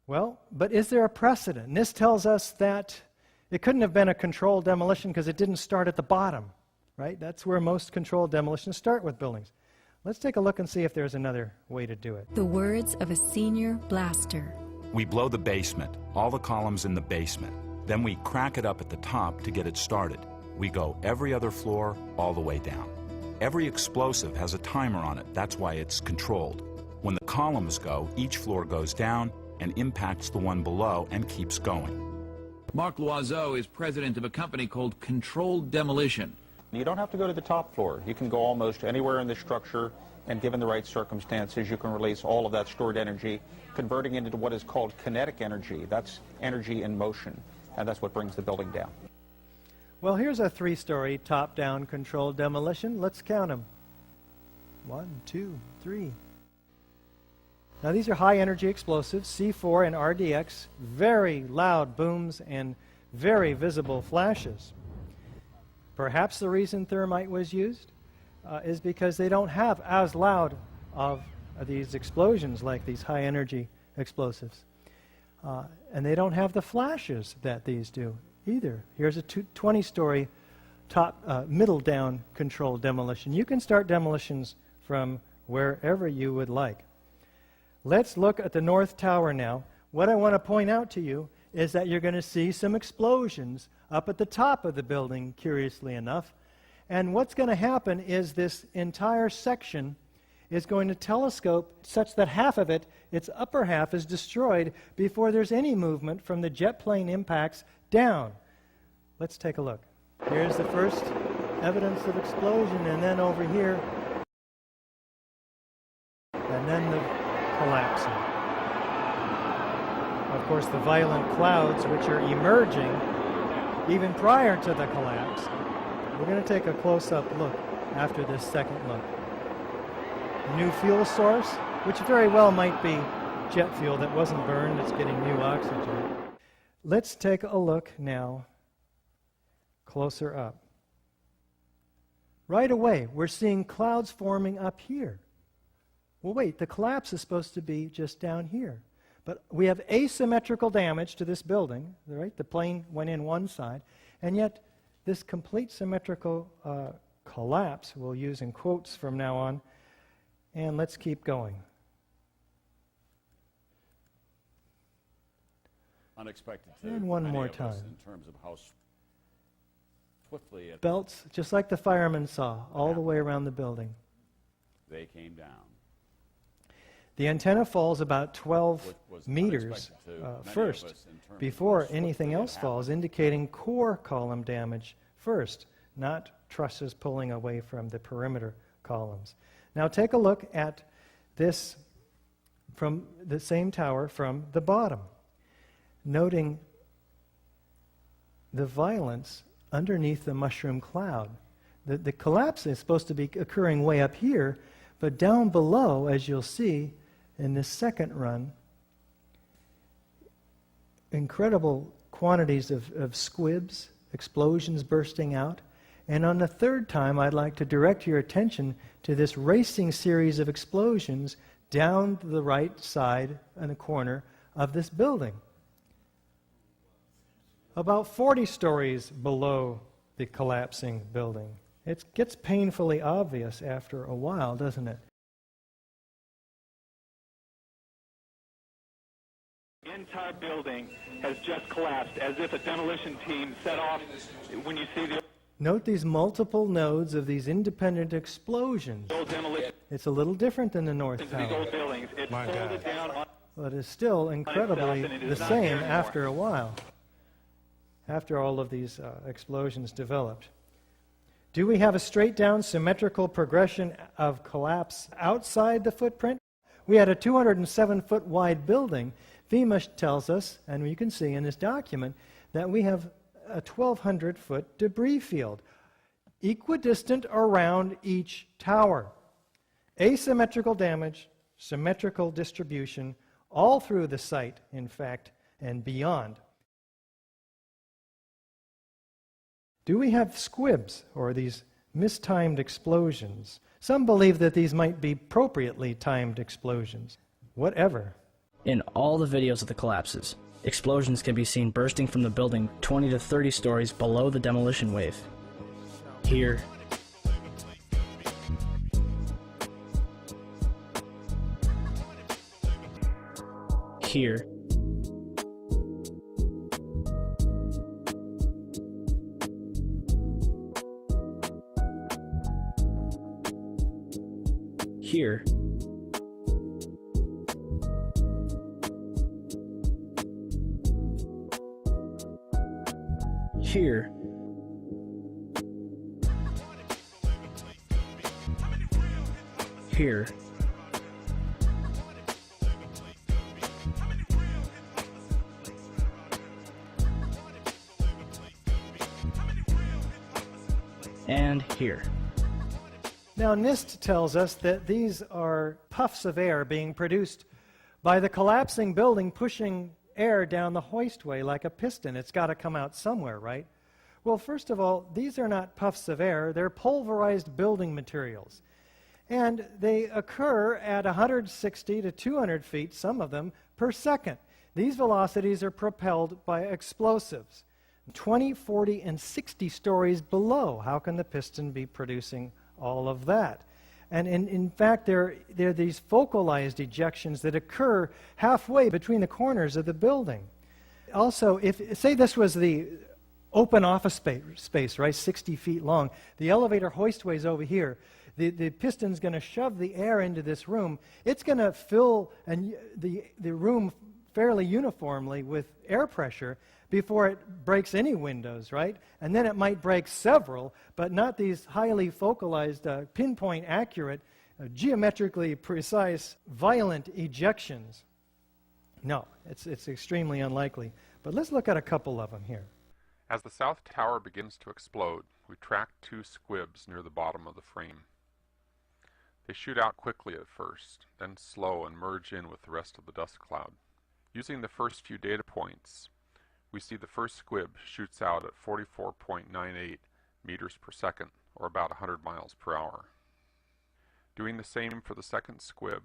Well, but is there a precedent? And this tells us that it couldn't have been a controlled demolition because it didn't start at the bottom, right? That's where most controlled demolitions start with buildings. Let's take a look and see if there's another way to do it. The words of a senior blaster. We blow the basement, all the columns in the basement. Then we crack it up at the top to get it started. We go every other floor all the way down. Every explosive has a timer on it. That's why it's controlled. When the columns go, each floor goes down and impacts the one below and keeps going. Mark Loiseau is president of a company called Controlled Demolition. You don't have to go to the top floor. You can go almost anywhere in the structure, and given the right circumstances, you can release all of that stored energy, converting it into what is called kinetic energy. That's energy in motion, and that's what brings the building down. Well, here's a 3-story top-down controlled demolition. Let's count them. 1, 2, 3. Now these are high-energy explosives, C4 and RDX, very loud booms and very visible flashes. Perhaps the reason thermite was used is because they don't have as loud of these explosions like these high-energy explosives. And they don't have the flashes that these do either. Here's a 20-story middle-down controlled demolition. You can start demolitions from wherever you would like. Let's look at the North Tower now. What I want to point out to you is that you're going to see some explosions up at the top of the building, curiously enough. And what's going to happen is this entire section is going to telescope such that half of it, its upper half, is destroyed before there's any movement from the jet plane impacts down. Let's take a look. Here's the first evidence of explosion, and then over here, and then the collapsing. Of course, the violent clouds which are emerging even prior to the collapse. We're going to take a close-up look after this second look. A new fuel source, which very well might be jet fuel that wasn't burned, it's getting new oxygen. Let's take a look now closer up. Right away, we're seeing clouds forming up here. Well, wait, the collapse is supposed to be just down here. But we have asymmetrical damage to this building, right? The plane went in one side, and yet this complete symmetrical collapse, we'll use in quotes from now on, and let's keep going. Unexpected. And one more time. In terms of how swiftly belts, just like the firemen saw, all the way around the building. They came down. The antenna falls about 12 meters first, before anything else falls, indicating core column damage first, not trusses pulling away from the perimeter columns. Now take a look at this from the same tower from the bottom, noting the violence underneath the mushroom cloud. The collapse is supposed to be occurring way up here, but down below, as you'll see in this second run, incredible quantities of squibs, explosions bursting out. And on the third time, I'd like to direct your attention to this racing series of explosions down the right side in the corner of this building. About 40 stories below the collapsing building. It gets painfully obvious after a while, doesn't it? The entire building has just collapsed, as if a demolition team set off. When you see the Note these multiple nodes of these independent explosions. old demolition, It's a little different than the North these Tower, old buildings, it folded down on but it's still incredibly and it the is not same there anymore. after a while, after all of these explosions developed. Do we have a straight-down symmetrical progression of collapse outside the footprint? We had a 207-foot wide building. FEMA tells us, and you can see in this document, that we have a 1,200-foot debris field, equidistant around each tower. Asymmetrical damage, symmetrical distribution, all through the site, in fact, and beyond. Do we have squibs, or these mistimed explosions? Some believe that these might be appropriately timed explosions. Whatever. In all the videos of the collapses, explosions can be seen bursting from the building 20 to 30 stories below the demolition wave. Here, here, here, here, here, and here. Now, NIST tells us that these are puffs of air being produced by the collapsing building pushing air down the hoistway like a piston. It's got to come out somewhere, right? Well, first of all, these are not puffs of air. They're pulverized building materials. And they occur at 160 to 200 feet, some of them, per second. These velocities are propelled by explosives. 20, 40, and 60 stories below. How can the piston be producing all of that? And in fact, there are these focalized ejections that occur halfway between the corners of the building. Also, say this was the open office space, right, 60 feet long. The elevator hoistway is over here. The piston's going to shove the air into this room. It's going to fill the room fairly uniformly with air pressure before it breaks any windows, right? And then it might break several, but not these highly focalized, pinpoint accurate, geometrically precise, violent ejections. No, it's extremely unlikely. But let's look at a couple of them here. As the South Tower begins to explode, we track two squibs near the bottom of the frame. They shoot out quickly at first, then slow and merge in with the rest of the dust cloud. Using the first few data points, we see the first squib shoots out at 44.98 meters per second, or about 100 miles per hour. Doing the same for the second squib,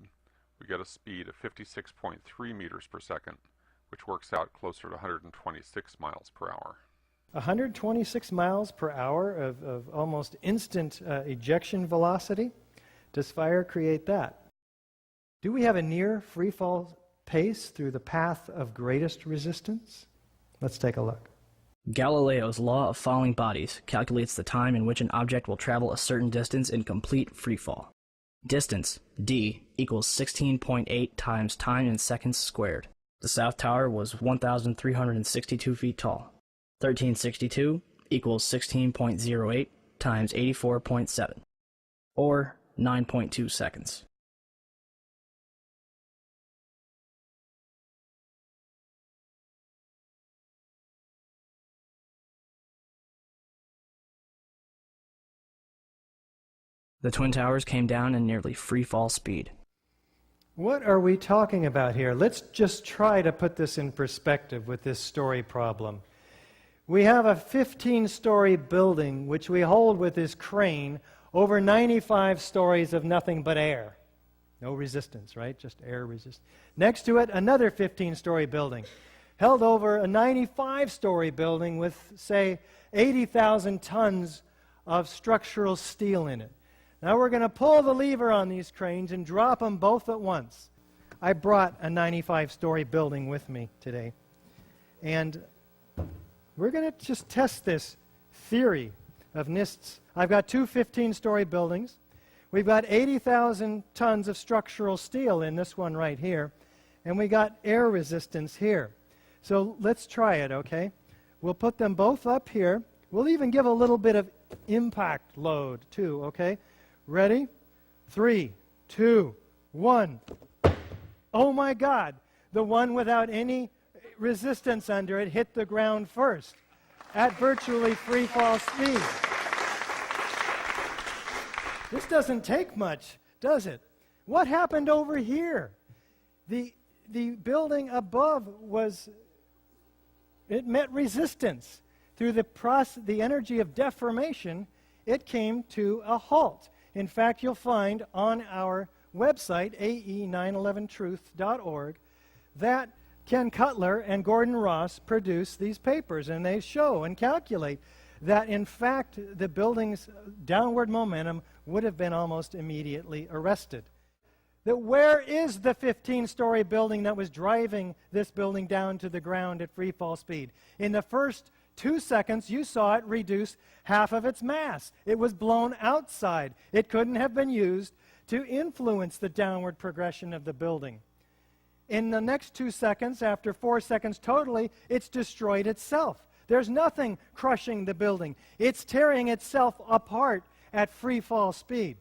we get a speed of 56.3 meters per second, which works out closer to 126 miles per hour. 126 miles per hour of almost instant ejection velocity? Does fire create that? Do we have a near freefall pace through the path of greatest resistance? Let's take a look. Galileo's law of falling bodies calculates the time in which an object will travel a certain distance in complete freefall. Distance, d, equals 16.8 times time in seconds squared. The South Tower was 1,362 feet tall. 1362 equals 16.08 times 84.7, or 9.2 seconds. The Twin Towers came down in nearly free-fall speed. What are we talking about here? Let's just try to put this in perspective with this story problem. We have a 15-story building which we hold with this crane over 95 stories of nothing but air. No resistance, right? Just air resistance. Next to it, another 15-story building held over a 95-story building with, say, 80,000 tons of structural steel in it. Now we're going to pull the lever on these cranes and drop them both at once. I brought a 95-story building with me today. And we're going to just test this theory of NIST's. I've got two 15-story buildings. We've got 80,000 tons of structural steel in this one right here. And we got air resistance here. So let's try it, okay? We'll put them both up here. We'll even give a little bit of impact load too, okay? Ready? 3, 2, 1. Oh my God! The one without any resistance under it hit the ground first at virtually free fall speed. This doesn't take much, does it? What happened over here? The building above it met resistance. Through the energy of deformation, it came to a halt. In fact, you'll find on our website, ae911truth.org, that Ken Cutler and Gordon Ross produced these papers, and they show and calculate that, in fact, the building's downward momentum would have been almost immediately arrested. That where is the 15-story building that was driving this building down to the ground at free fall speed? In the first 2 seconds, you saw it reduce half of its mass. It was blown outside. It couldn't have been used to influence the downward progression of the building. In the next 2 seconds, after 4 seconds totally, it's destroyed itself. There's nothing crushing the building. It's tearing itself apart at free fall speed.